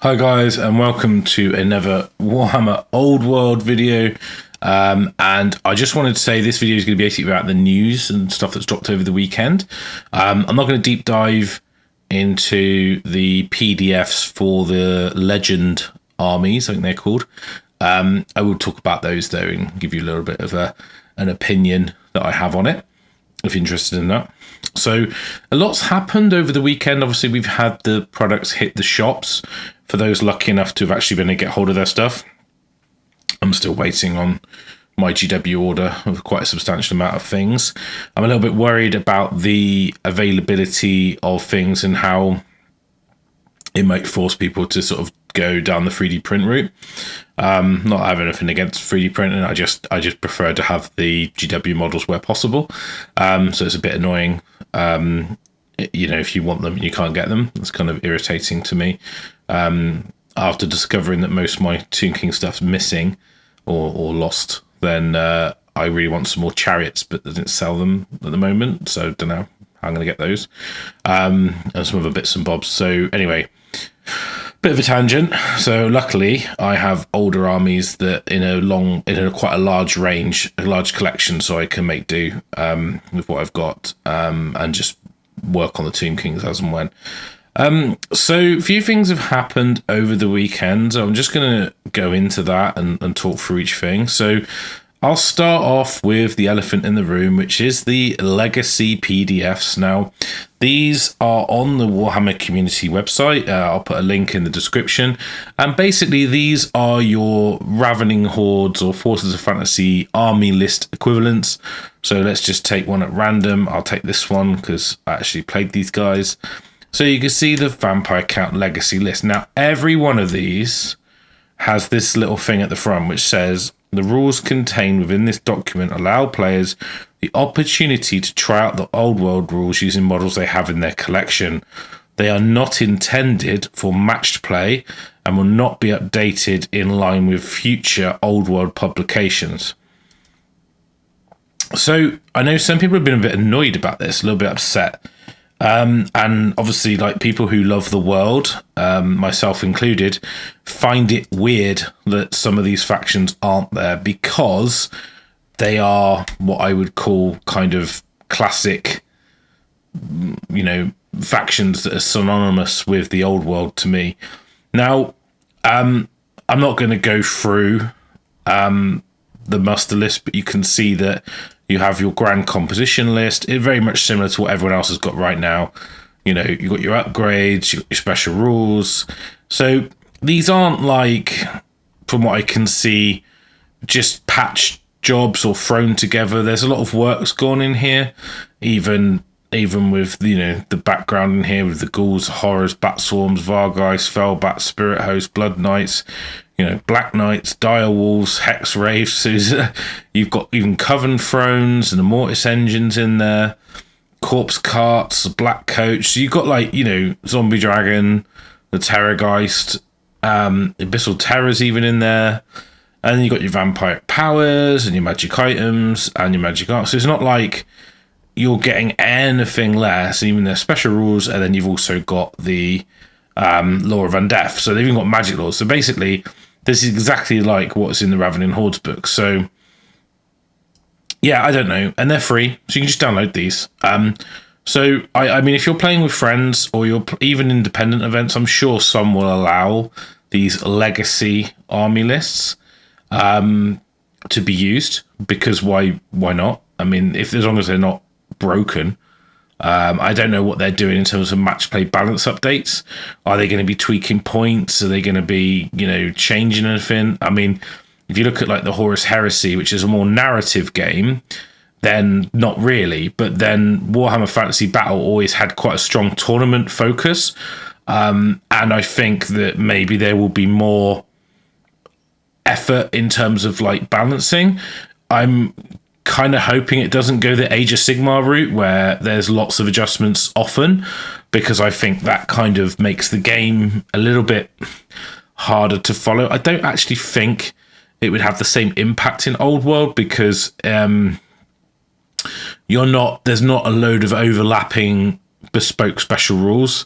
Hi guys, and welcome to another Warhammer Old World video. And I just wanted to say this video is going to be basically about the news and stuff that's dropped over the weekend. I'm not going to deep dive into the PDFs for the Legend armies, I think they're called. I will talk about those though and give you a little bit of an opinion that I have on it, if you're interested in that. So a lot's happened over the weekend. Obviously, we've had the products hit the shops for those lucky enough to have actually been able to get hold of their stuff. I'm still waiting on my GW order of quite a substantial amount of things. I'm a little bit worried about the availability of things and how it might force people to sort of go down the 3D print route. Not having anything against 3D printing, I just prefer to have the GW models where possible. So it's a bit annoying. You know, if you want them and you can't get them, it's kind of irritating to me. After discovering that most of my Tomb King stuff's missing or lost, then I really want some more chariots, but they didn't sell them at the moment, so don't know how I'm going to get those. And some other bits and bobs. So anyway, bit of a tangent. So luckily I have older armies that in a quite a large range, a large collection, so I can make do with what I've got and just work on the Tomb Kings as and when. So a few things have happened over the weekend. I'm just going to go into that and talk through each thing. So I'll start off with the elephant in the room, which is the legacy PDFs. Now, these are on the Warhammer community website. I'll put a link in the description. And basically, these are your Ravening Hordes or Forces of Fantasy army list equivalents. So let's just take one at random. I'll take this one because I actually played these guys. So you can see the Vampire Count legacy list. Now, every one of these has this little thing at the front which says, the rules contained within this document allow players the opportunity to try out the old world rules using models they have in their collection. They are not intended for matched play and will not be updated in line with future old world publications. So I know some people have been a bit annoyed about this, a little bit upset. And obviously, like, people who love the world, myself included, find it weird that some of these factions aren't there because they are what I would call kind of classic, you know, factions that are synonymous with the old world to me. Now, I'm not going to go through the muster list, but you can see that you have your grand composition list. It's very much similar to what everyone else has got right now. You know, you've got your upgrades, your special rules. So these aren't, like, from what I can see, just patch jobs or thrown together. There's a lot of work's gone in here, even with, you know, the background in here with the ghouls, horrors, bat swarms, vargeist, fellbats, spirit hosts, blood knights, you know, black knights, dire wolves, hex wraiths. So you've got even coven thrones and the mortis engines in there, corpse carts, black coach. So you've got, like, you know, zombie dragon, the terrorgeist, abyssal terrors even in there. And then you've got your vampire powers and your magic items and your magic arts. So it's not like you're getting anything less, even their special rules. And then you've also got the law of undeath. So they've even got magic laws. So basically, this is exactly like what's in the Ravening Hordes book. So yeah, I don't know. And they're free, so you can just download these. So I mean, if you're playing with friends or you're even independent events, I'm sure some will allow these legacy army lists to be used, because why not? I mean, if as long as they're not broken. I don't know what they're doing in terms of match play balance updates. Are they going to be tweaking points? Are they going to be, you know, changing anything? I mean, if you look at, like, the Horus Heresy, which is a more narrative game, then not really. But then Warhammer Fantasy Battle always had quite a strong tournament focus. And I think that maybe there will be more effort in terms of, like, balancing. I'm kind of hoping it doesn't go the Age of Sigmar route where there's lots of adjustments often, because I think that kind of makes the game a little bit harder to follow. I don't actually think it would have the same impact in Old World because there's not a load of overlapping bespoke special rules,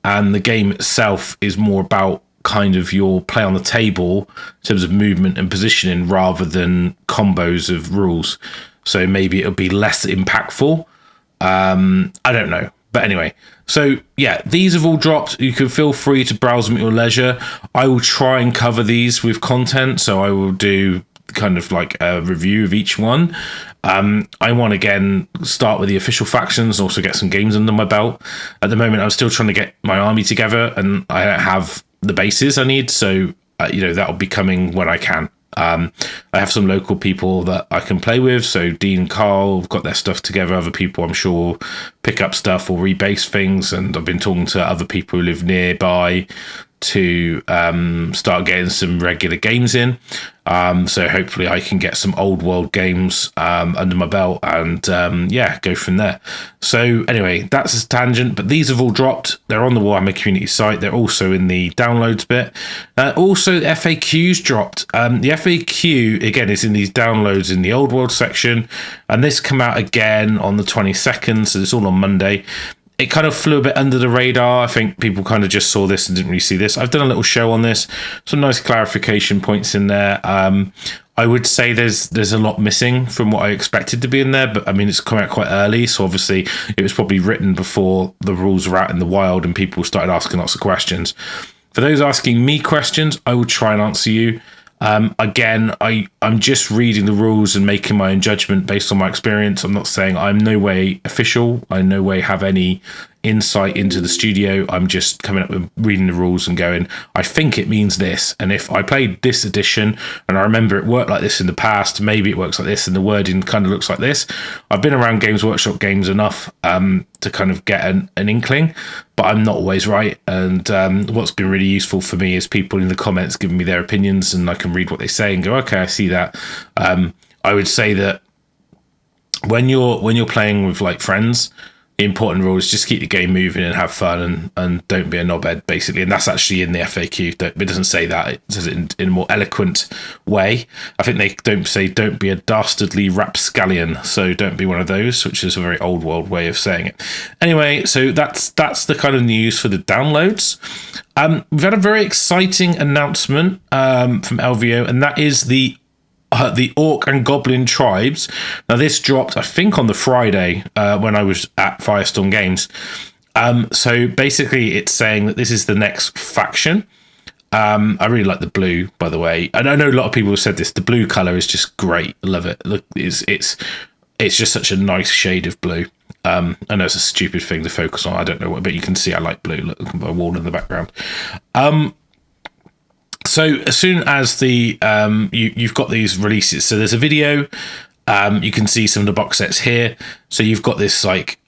and the game itself is more about kind of your play on the table in terms of movement and positioning rather than combos of rules. So maybe it'll be less impactful. I don't know. But anyway, so yeah, these have all dropped. You can feel free to browse them at your leisure. I will try and cover these with content. So I will do kind of like a review of each one. I want to again start with the official factions, also get some games under my belt. At the moment, I'm still trying to get my army together, and I don't have the bases I need. So that'll be coming when I can. I have some local people that I can play with. So Dean and Carl have got their stuff together. Other people, I'm sure, will pick up stuff or rebase things. And I've been talking to other people who live nearby to start getting some regular games in. So hopefully I can get some old world games under my belt and go from there. So anyway, that's a tangent, but these have all dropped. They're on the Warhammer community site. They're also in the downloads bit. Also, the FAQs dropped. The FAQ, again, is in these downloads in the old world section, and this come out again on the 22nd, so it's all on Monday. It kind of flew a bit under the radar. I think people kind of just saw this and didn't really see this. I've done a little show on this. Some nice clarification points in there. I would say there's a lot missing from what I expected to be in there, but I mean, it's come out quite early. So obviously it was probably written before the rules were out in the wild and people started asking lots of questions. For those asking me questions, I will try and answer you. Again, I'm just reading the rules and making my own judgment based on my experience. I'm not saying I'm no way official. I no way have any insight into the studio. I'm just coming up with reading the rules and going, I think it means this. And if I played this edition and I remember it worked like this in the past, maybe it works like this and the wording kind of looks like this. I've been around Games Workshop games enough to kind of get an inkling, but I'm not always right. And what's been really useful for me is people in the comments giving me their opinions, and I can read what they say and go, okay, I see that. I would say that when you're playing with like friends, the important rule is just keep the game moving and have fun and don't be a knobhead, basically. And that's actually in the FAQ. It doesn't say that. It says it in a more eloquent way. I think they don't say don't be a dastardly rapscallion. So don't be one of those, which is a very old world way of saying it. Anyway, so that's the kind of news for the downloads. We've had a very exciting announcement from LVO, and that is the Orc and Goblin Tribes. Now, this dropped, I think, on the Friday when I was at Firestorm Games. So basically, it's saying that this is the next faction. I really like the blue, by the way. And I know a lot of people have said this. The blue color is just great. I love it. Look, it's just such a nice shade of blue. I know it's a stupid thing to focus on. I don't know what, but you can see I like blue. Look, my wall in the background. So as soon as the you've got these releases, so there's a video, you can see some of the box sets here. So you've got this like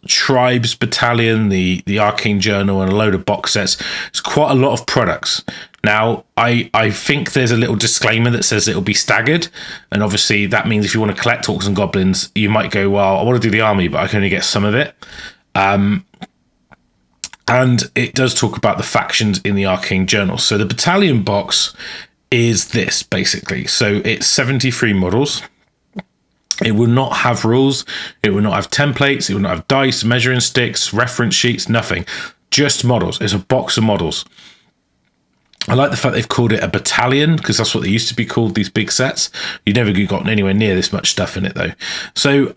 Tribes Battalion, the Arcane Journal, and a load of box sets. It's quite a lot of products. Now, I think there's a little disclaimer that says it'll be staggered, and obviously that means if you want to collect Orcs and Goblins, you might go, well, I want to do the army, but I can only get some of it. And it does talk about the factions in the Arcane Journal. So the battalion box is this, basically. So it's 73 models. It will not have rules. It will not have templates. It will not have dice, measuring sticks, reference sheets, nothing. Just models. It's a box of models. I like the fact they've called it a battalion, because that's what they used to be called, these big sets. You've never gotten anywhere near this much stuff in it, though. So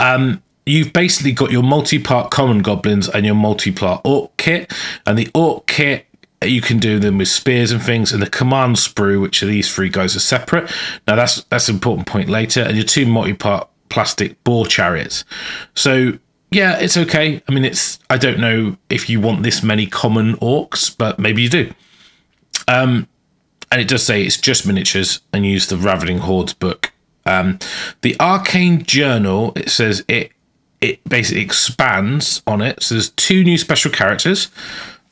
you've basically got your multi-part common goblins and your multi-part orc kit. And the orc kit, you can do them with spears and things. And the command sprue, which are these three guys, are separate. Now, that's an important point later. And your two multi-part plastic boar chariots. So, yeah, it's okay. I mean, I don't know if you want this many common orcs, but maybe you do. And it does say it's just miniatures and use the Ravening Hordes book. The Arcane Journal, it says it basically expands on it. So there's 2 new special characters,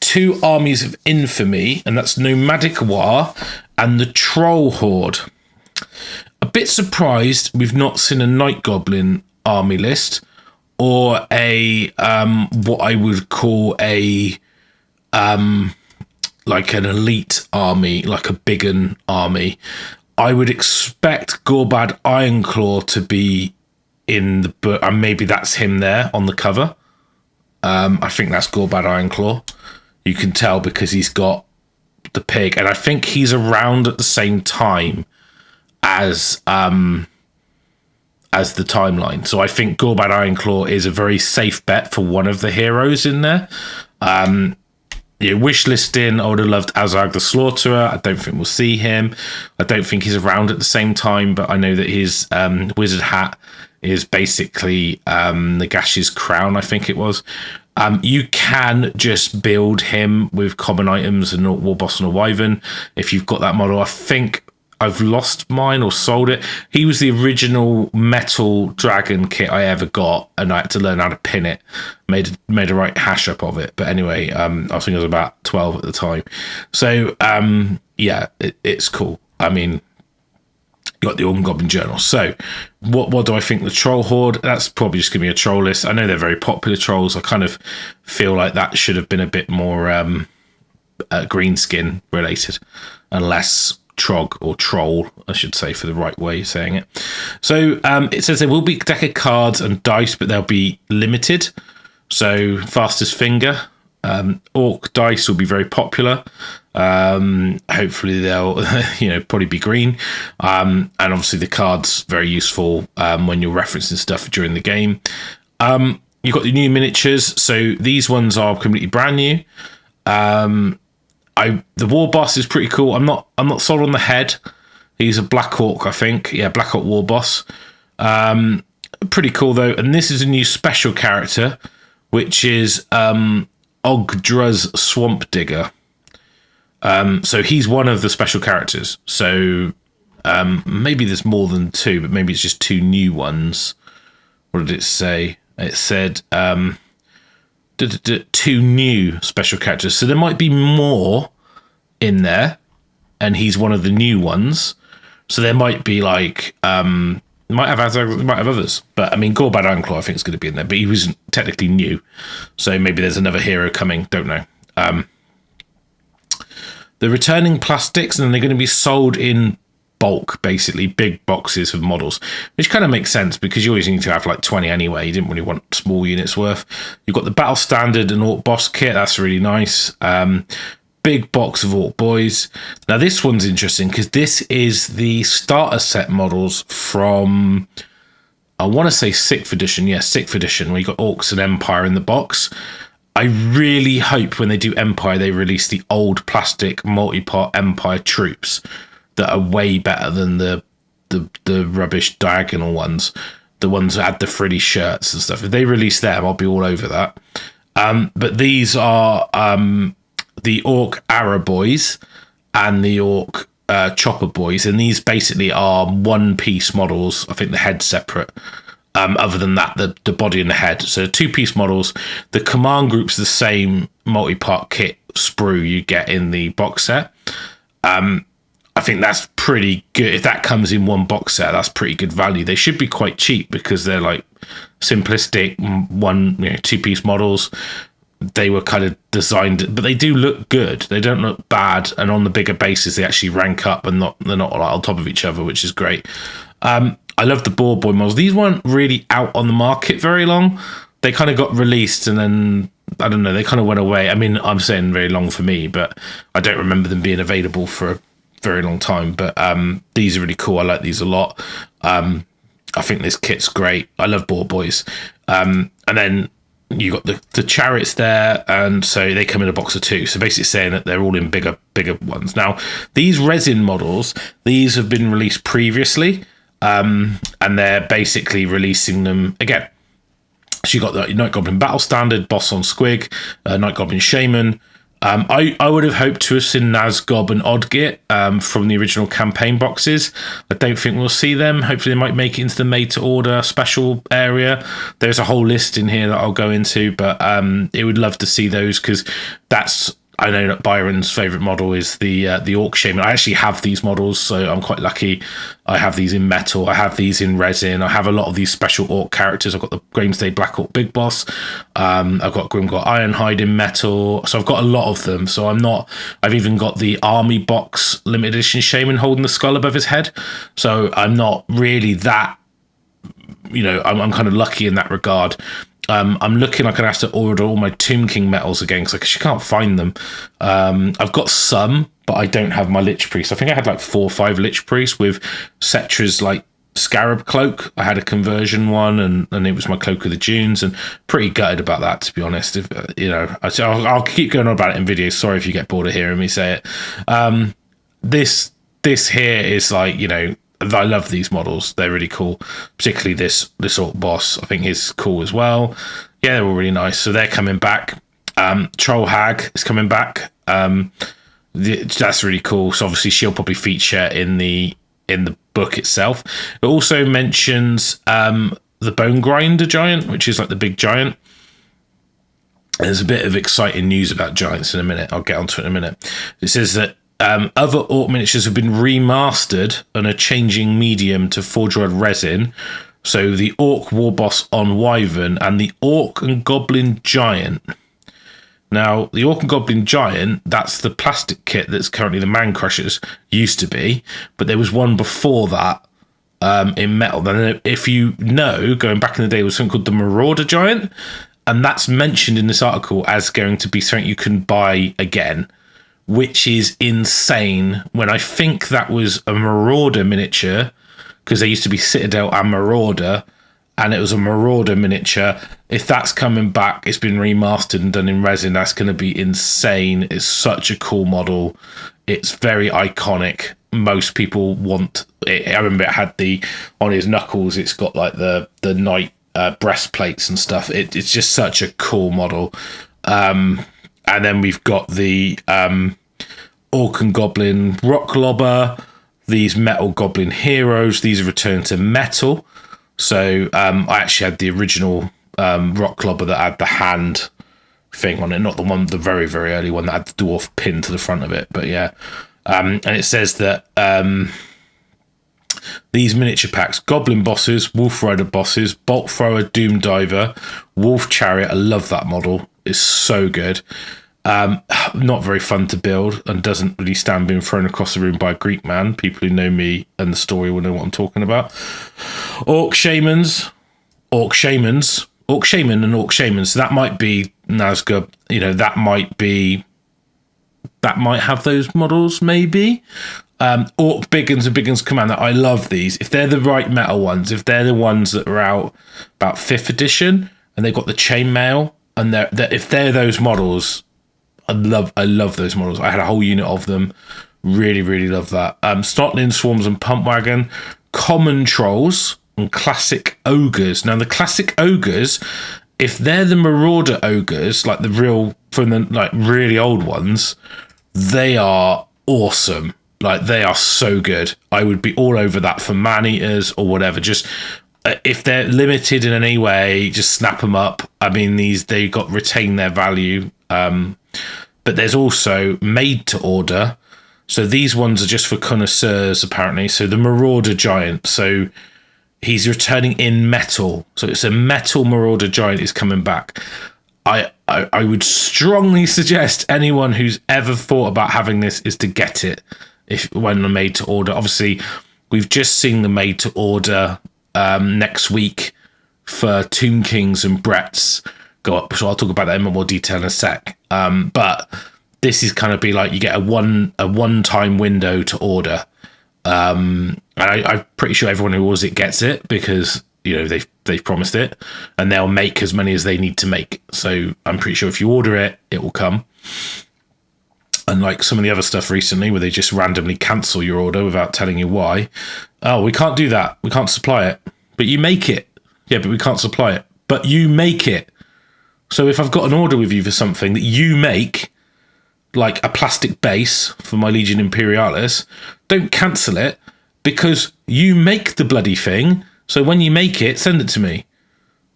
2 armies of infamy, and that's Nomadic War and the Troll Horde. A bit surprised we've not seen a Night Goblin army list or a what I would call a like an elite army, like a Biggin army. I would expect Gorbad Ironclaw to be in the book, and maybe that's him there on the cover. I think that's Gorbad Ironclaw. You can tell because he's got the pig, and I think he's around at the same time as the timeline. So I think Gorbad Ironclaw is a very safe bet for one of the heroes in there. Wish listing, I would have loved Azag the Slaughterer. I don't think we'll see him. I don't think he's around at the same time, but I know that his wizard hat is basically Nagash's crown, I think it was. You can just build him with common items and a war boss and a wyvern if you've got that model. I think I've lost mine or sold it. He was the original metal dragon kit I ever got, and I had to learn how to pin it. Made a right hash up of it. But anyway, I think I was about 12 at the time. So yeah, it's cool. I mean, got the Orc and Goblin Journal. So what do I think? The Troll Horde, that's probably just gonna be a troll list. I know they're very popular trolls. I kind of feel like that should have been a bit more greenskin related, and less trog or troll, I should say, for the right way of saying it. So it says there will be a deck of cards and dice, but they'll be limited. So fastest finger, orc dice will be very popular. Hopefully they'll probably be green, and obviously the cards very useful when you're referencing stuff during the game. You've got the new miniatures, so these ones are completely brand new. The war boss is pretty cool. I'm not sold on the head. He's a Black Orc, I think. Yeah, Black Orc war boss. Pretty cool though. And this is a new special character, which is Ogdra's Swamp Digger. So he's one of the special characters. So maybe there's more than two, but maybe it's just two new ones. What did it say? It said two new special characters. So there might be more in there, and he's one of the new ones. So there might be like might have others, but I mean Gorbad Ironclaw I think is going to be in there, but he wasn't technically new, so maybe there's another hero coming. Don't know. The returning plastics, and they're going to be sold in bulk, basically big boxes of models, which kind of makes sense because you always need to have like 20 anyway. You didn't really want small units worth. You've got the battle standard and Orc boss kit, that's really nice. Big box of Orc boys. Now this one's interesting because this is the starter set models from, I want to say 6th edition. Yeah, 6th edition, where you got Orcs and Empire in the box. I really hope when they do Empire they release the old plastic multi-part Empire troops that are way better than the rubbish diagonal ones, the ones that had the frilly shirts and stuff. If they release them, I'll be all over that. But these are the Orc Arrow boys and the Orc Chopper boys, and these basically are one-piece models. I think the head's separate. Other than that, the body and the head. So two-piece models. The command group's the same multi-part kit sprue you get in the box set. I think that's pretty good. If that comes in one box set, that's pretty good value. They should be quite cheap because they're like simplistic two-piece models. They were kind of designed, but they do look good. They don't look bad, and on the bigger bases, they actually rank up and they're not like on top of each other, which is great. I love the Boar Boy models. These weren't really out on the market very long. They kind of got released and then, I don't know, they kind of went away. I mean, I'm saying very long for me, but I don't remember them being available for a very long time. But these are really cool. I like these a lot. I think this kit's great. I love Boar Boys. And then you got the chariots there, and so they come in a box of two. So basically saying that they're all in bigger ones. Now, these resin models, these have been released previously. And they're basically releasing them again. So you got the Night Goblin Battle Standard, Boss on Squig, Night Goblin Shaman. I would have hoped to have seen Nazgob and Odgit from the original campaign boxes. I don't think we'll see them. Hopefully they might make it into the made to order special area. There's a whole list in here that I'll go into, but it would love to see those because that's, I know that Byron's favourite model is the Orc Shaman. I actually have these models, so I'm quite lucky. I have these in metal. I have these in resin. I have a lot of these special Orc characters. I've got the Gramesday Black Orc Big Boss. I've got Grimgor Ironhide in metal. So I've got a lot of them. So I've even got the Army Box Limited Edition Shaman holding the skull above his head. So I'm not really that, I'm kind of lucky in that regard. I'm looking like I have to order all my Tomb King metals again because you can't find them. I've got some, but I don't have my Lich Priest. I think I had like 4 or 5 Lich Priests with Cetra's like Scarab Cloak. I had a conversion one, and it was my Cloak of the Dunes, and pretty gutted about that, to be honest. If I'll keep going on about it in videos. Sorry if you get bored of hearing me say it. This here is like, I love these models. They're really cool. Particularly this Orc boss. I think is cool as well. Yeah, they're all really nice. So they're coming back. Troll Hag is coming back. That's really cool. So obviously she'll probably feature in the book itself. It also mentions the Bone Grinder Giant, which is like the big giant. There's a bit of exciting news about giants in a minute. I'll get onto it in a minute. It says that other Orc miniatures have been remastered and are changing medium to 4-year-old resin. So the Orc War Boss on Wyvern and the Orc and Goblin Giant. Now, the Orc and Goblin Giant, that's the plastic kit that's currently the Man Crushers, used to be. But there was one before that in metal. Then if you know, going back in the day, there was something called the Marauder Giant. And that's mentioned in this article as going to be something you can buy again, which is insane, when I think that was a Marauder miniature, because there used to be Citadel and Marauder, and it was a Marauder miniature. If that's coming back, it's been remastered and done in resin, that's going to be insane. It's such a cool model. It's very iconic. Most people want it. I remember it had on his knuckles, it's got like the knight breastplates and stuff. It's just such a cool model. And then we've got the Orc and Goblin Rock Lobber, these Metal Goblin Heroes. These are returned to metal. So I actually had the original Rock Lobber that had the hand thing on it, not the very, very early one that had the dwarf pin to the front of it. But yeah, and it says that these miniature packs: Goblin Bosses, Wolf Rider Bosses, Bolt Thrower, Doom Diver, Wolf Chariot. I love that model. It's so good. Not very fun to build and doesn't really stand being thrown across the room by a Greek man. People who know me and the story will know what I'm talking about. Orc Shaman and Orc Shaman. So that might be Nazgûl. That might have those models, maybe. Orc Biggins and Biggins Commander. I love these. If they're the right metal ones, if they're the ones that are out about 5th edition and they've got the chainmail, and if they're those models, I love those models. I had a whole unit of them. Really, really love that. Snotling Swarms and Pump Wagon, Common Trolls, and Classic Ogres. Now, the Classic Ogres, if they're the Marauder Ogres, like the real, from the like really old ones, they are awesome. Like, they are so good. I would be all over that for man-eaters or whatever. Just if they're limited in any way, just snap them up. I mean, they got retain their value. But there's also made to order. So these ones are just for connoisseurs, apparently. So the Marauder Giant. So he's returning in metal. So it's a metal Marauder Giant is coming back. I would strongly suggest anyone who's ever thought about having this is to get it when they're made to order. Obviously, we've just seen the made to order next week for Tomb Kings and Brett's go up, so I'll talk about that in more detail in a sec. But this is kind of be like you get a one-time window to order, and I'm pretty sure everyone who orders it gets it, because they've promised it, and they'll make as many as they need to make. So I'm pretty sure if you order it, it will come. Unlike some of the other stuff recently where they just randomly cancel your order without telling you why. Oh, we can't do that. We can't supply it. But you make it. Yeah, but we can't supply it. But you make it. So if I've got an order with you for something that you make, like a plastic base for my Legion Imperialis, don't cancel it, because you make the bloody thing. So when you make it, send it to me.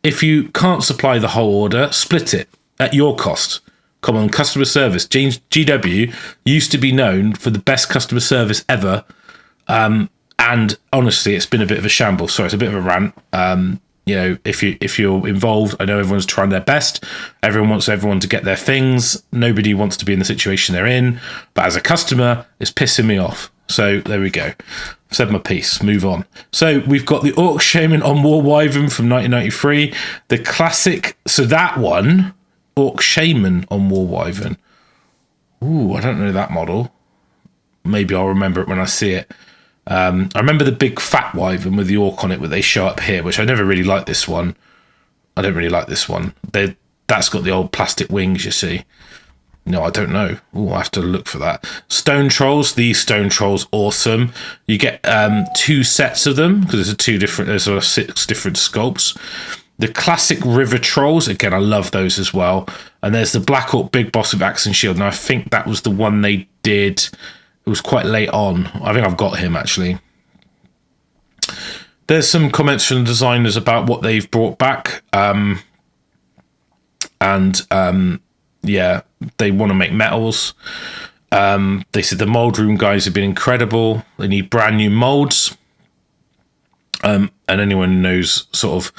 If you can't supply the whole order, split it at your cost. Come on, customer service. GW used to be known for the best customer service ever. And honestly, it's been a bit of a shambles. Sorry, it's a bit of a rant. If you're involved, I know everyone's trying their best. Everyone wants everyone to get their things. Nobody wants to be in the situation they're in. But as a customer, it's pissing me off. So there we go. Said my piece. Move on. So we've got the Orc Shaman on War Wyvern from 1993. The classic. So that one, Orc Shaman on War Wyvern. Ooh, I don't know that model. Maybe I'll remember it when I see it. I remember the big fat wyvern with the orc on it, where they show up here, which I never really liked this one. I don't really like this one. That's got the old plastic wings, you see. No, I don't know. Oh, I have to look for that. Stone Trolls. These Stone Trolls, awesome. You get 2 sets of them because there's 6 different sculpts. The classic River Trolls. Again, I love those as well. And there's the Black Orc Big Boss with Axe and Shield. And I think that was the one they did. It was quite late on. I think I've got him, actually. There's some comments from the designers about what they've brought back. Yeah, they want to make metals. They said the mold room guys have been incredible. They need brand new molds. And anyone who knows sort of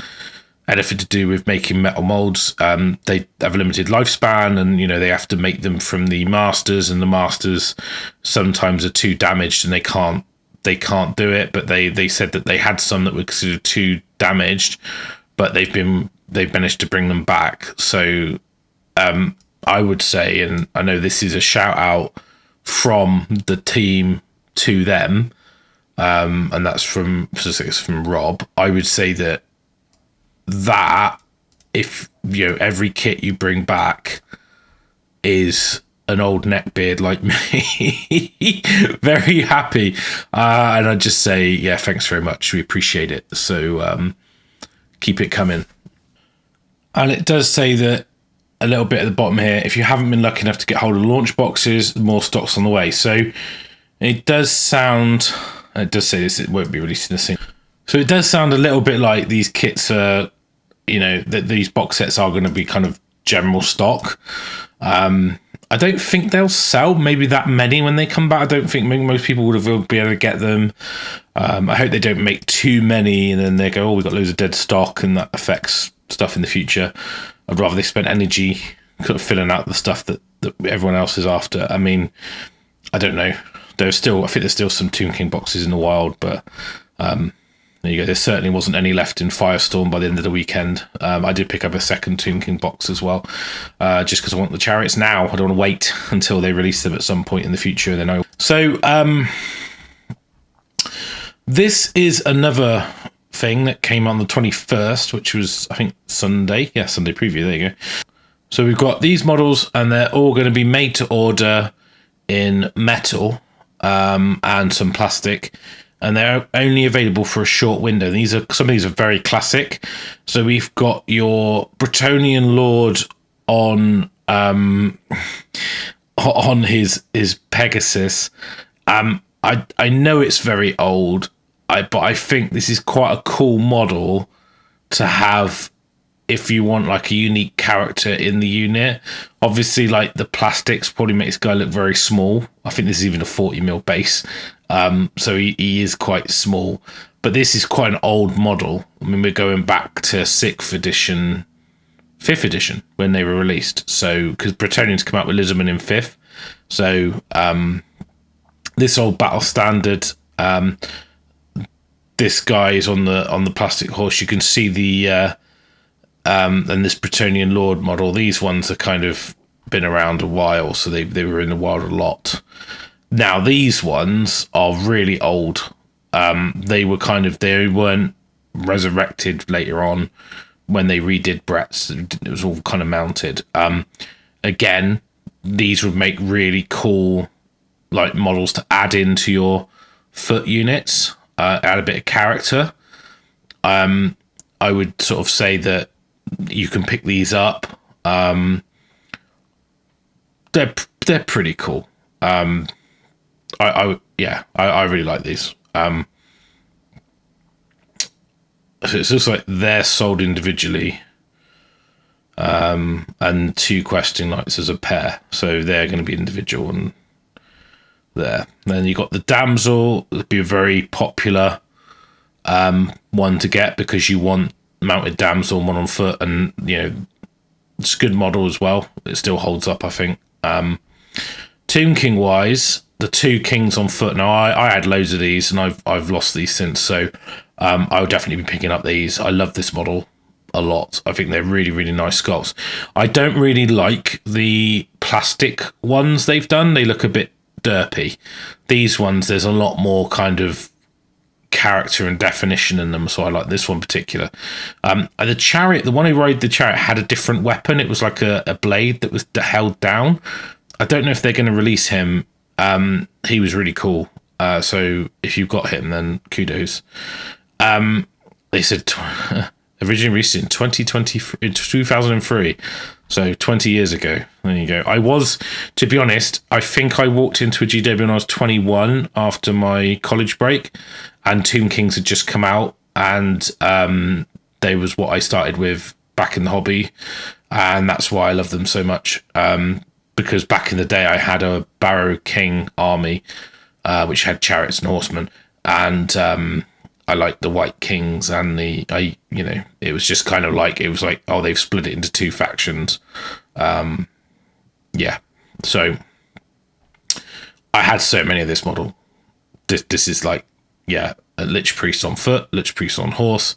anything to do with making metal molds, they have a limited lifespan, and they have to make them from the masters, and the masters sometimes are too damaged and they can't do it. But they said that they had some that were considered too damaged, but they've managed to bring them back. So I would say, and I know this is a shout out from the team to them, and that's from Rob. I would say that if every kit you bring back is an old neckbeard like me, very happy, and I'd just say, yeah, thanks very much. We appreciate it. So keep it coming. And it does say that a little bit at the bottom here, if you haven't been lucky enough to get hold of launch boxes, more stock's on the way. So it does say this, it won't be released in the scene. So it does sound a little bit like these kits are, that these box sets are going to be kind of general stock. I don't think they'll sell maybe that many when they come back. I don't think most people would be able to get them. I hope they don't make too many and then they go, oh, we've got loads of dead stock, and that affects stuff in the future. I'd rather they spent energy kind of filling out the stuff that everyone else is after. I mean, I don't know. I think there's still some Tomb King boxes in the wild, but there you go. There certainly wasn't any left in Firestorm by the end of the weekend. I did pick up a second Tomb King box as well, just because I want the chariots now. I don't want to wait until they release them at some point in the future. Then So this is another thing that came on the 21st, which was, I think, Sunday. Yeah, Sunday preview. There you go. So we've got these models, and they're all going to be made to order in metal and some plastic, and they're only available for a short window. Some of these are very classic. So we've got your Bretonnian Lord on his Pegasus. I know it's very old, but I think this is quite a cool model to have if you want like a unique character in the unit. Obviously, like the plastics probably makes this guy look very small. I think this is even a 40mm base. So he is quite small, but this is quite an old model. I mean, we're going back to 5th edition when they were released. So, because Bretonnians come out with Lizardmen in 5th. So, this old battle standard, this guy is on the plastic horse. You can see the, and this Bretonnian Lord model, these ones are kind of been around a while. So they were in the wild a lot. Now, these ones are really old. They weren't resurrected later on when they redid Brett's. It was all kind of mounted. Again, these would make really cool like models to add into your foot units, add a bit of character. I would sort of say that you can pick these up. They're pretty cool. I really like these. So it's just like they're sold individually, and 2 questing lights as a pair. So they're going to be individual and there. Then you got the damsel. It'd be a very popular one to get because you want mounted damsel and one on foot, and it's a good model as well. It still holds up, I think. Tomb King wise, the 2 kings on foot. Now I had loads of these, and I've lost these since, so I would definitely be picking up these. I love this model a lot. I think they're really, really nice sculpts. I don't really like the plastic ones they've done. They look a bit derpy. These ones, there's a lot more kind of character and definition in them, so I like this one in particular. The chariot, the one who rode the chariot, had a different weapon. It was like a blade that was held down. I don't know if they're going to release him. He was really cool. So if you've got him, then kudos. They said originally released in 2003, so 20 years ago. There you go. I was, to be honest, I think I walked into a GW when I was 21 after my college break, and Tomb Kings had just come out, and they was what I started with back in the hobby, and that's why I love them so much. Because back in the day I had a Barrow King army, which had chariots and horsemen, and I liked the White Kings, and it was just kind of like, it was like, oh, they've split it into 2 factions. Yeah, so I had so many of this model. This is like, yeah, a Lich Priest on foot, Lich Priest on horse.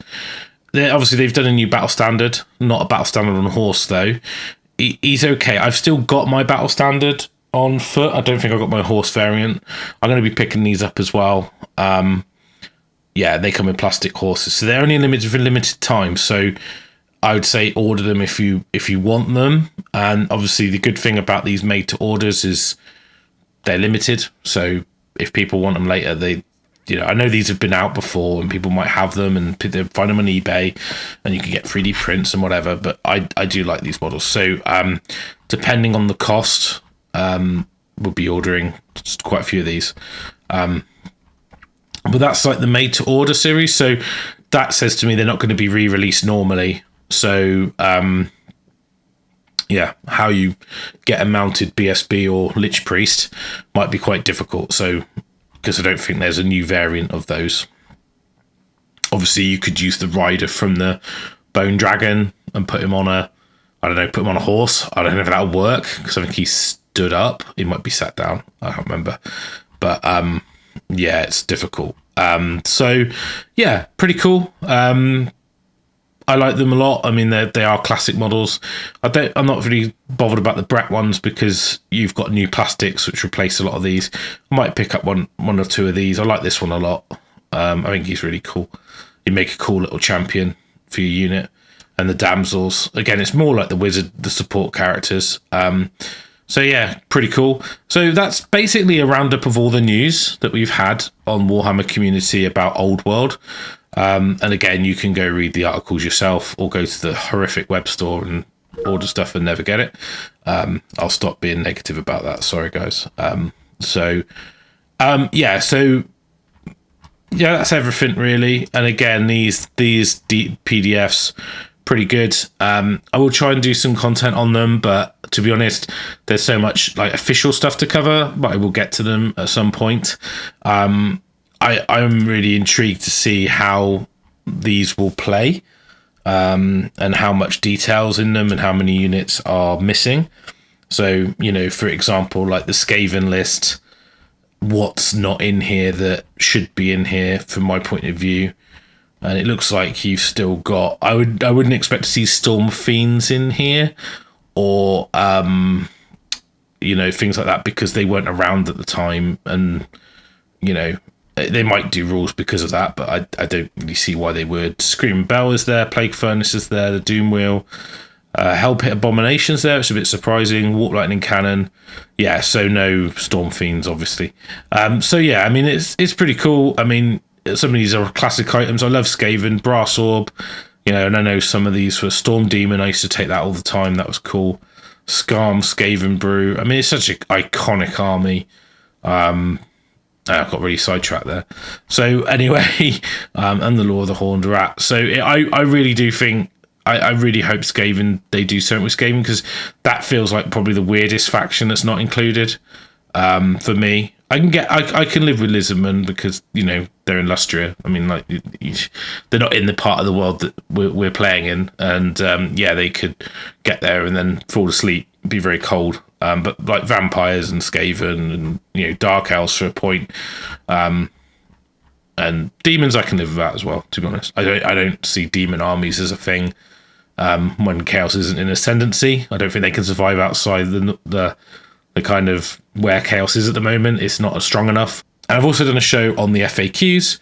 Obviously, they've done a new battle standard, not a battle standard on horse though. He's okay. I've still got my battle standard on foot. I don't think I've got my horse variant. I'm going to be picking these up as well. Yeah, they come in plastic horses, so they're only limited for limited time. So I would say order them if you want them. And obviously, the good thing about these made to orders is they're limited. So if people want them later, I know these have been out before, and people might have them and they find them on eBay, and you can get 3D prints and whatever. But I do like these models. So depending on the cost, we'll be ordering quite a few of these. But that's like the made to order series. So that says to me they're not going to be re-released normally. So yeah, how you get a mounted BSB or Lich Priest might be quite difficult. So, because I don't think there's a new variant of those. Obviously, you could use the rider from the Bone Dragon and put him on a horse. I don't know if that would work, because I think he stood up. He might be sat down. I can't remember. But yeah, it's difficult. So yeah, pretty cool. I like them a lot. I mean, they are classic models. I'm not really bothered about the Brett ones, because you've got new plastics which replace a lot of these. I might pick up one or 2 of these. I like this one a lot. I think he's really cool. You make a cool little champion for your unit. And the damsels, again, it's more like the wizard, the support characters. So yeah, pretty cool. So that's basically a roundup of all the news that we've had on Warhammer community about Old World. And again, you can go read the articles yourself, or go to the horrific web store and order stuff and never get it. I'll stop being negative about that. Sorry, guys. Yeah, that's everything really. And again, these PDFs, pretty good. I will try and do some content on them, but to be honest, there's so much like official stuff to cover, but I will get to them at some point. I'm really intrigued to see how these will play, and how much details in them and how many units are missing. So, for example, like the Skaven list, what's not in here that should be in here from my point of view. And it looks like you've still got, I wouldn't expect to see Storm Fiends in here, or things like that, because they weren't around at the time, and they might do rules because of that, but I don't really see why they would. Screaming Bell is there, Plague Furnace is there, the Doom Wheel, Hell Pit Abomination's there. It's a bit surprising. Warp Lightning Cannon, yeah. So no Storm Fiends, obviously. So yeah, I mean it's pretty cool. I mean, some of these are classic items. I love Skaven, Brass Orb, and I know some of these were Storm Demon. I used to take that all the time. That was cool. Skarm, Skaven Brew. I mean, it's such an iconic army. I got really sidetracked there. So anyway, and the Law of the Horned Rat. So I really do think, I really hope Skaven, they do something with Skaven, because that feels like probably the weirdest faction that's not included. For me, I can live with Lizardmen, because they're in Lustria. I mean, like, they're not in the part of the world that we're playing in, and yeah, they could get there and then fall asleep, be very cold. But like vampires and Skaven and, you know, dark elves for a point. And demons I can live with that as well, to be honest. I don't see demon armies as a thing when chaos isn't in ascendancy. I don't think they can survive outside the kind of where chaos is at the moment. It's not strong enough. And I've also done a show on the FAQs.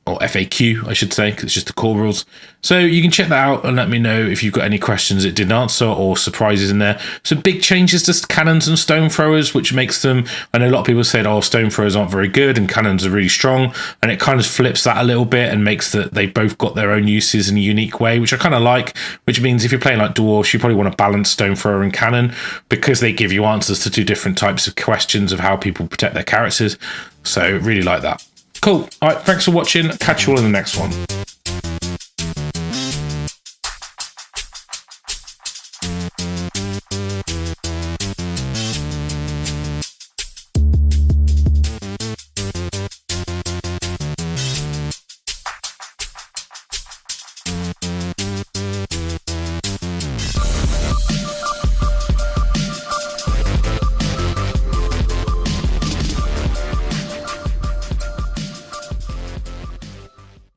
Or FAQ, I should say, because it's just the core rules. So you can check that out and let me know if you've got any questions it didn't answer or surprises in there. Some big changes to cannons and stone throwers, which makes them, I know a lot of people said, oh, stone throwers aren't very good and cannons are really strong. And it kind of flips that a little bit and makes that they both got their own uses in a unique way, which I kind of like, which means if you're playing like dwarves, you probably want to balance stone thrower and cannon because they give you answers to two different types of questions of how people protect their characters. So really like that. Cool. All right. Thanks for watching. Catch you all in the next one.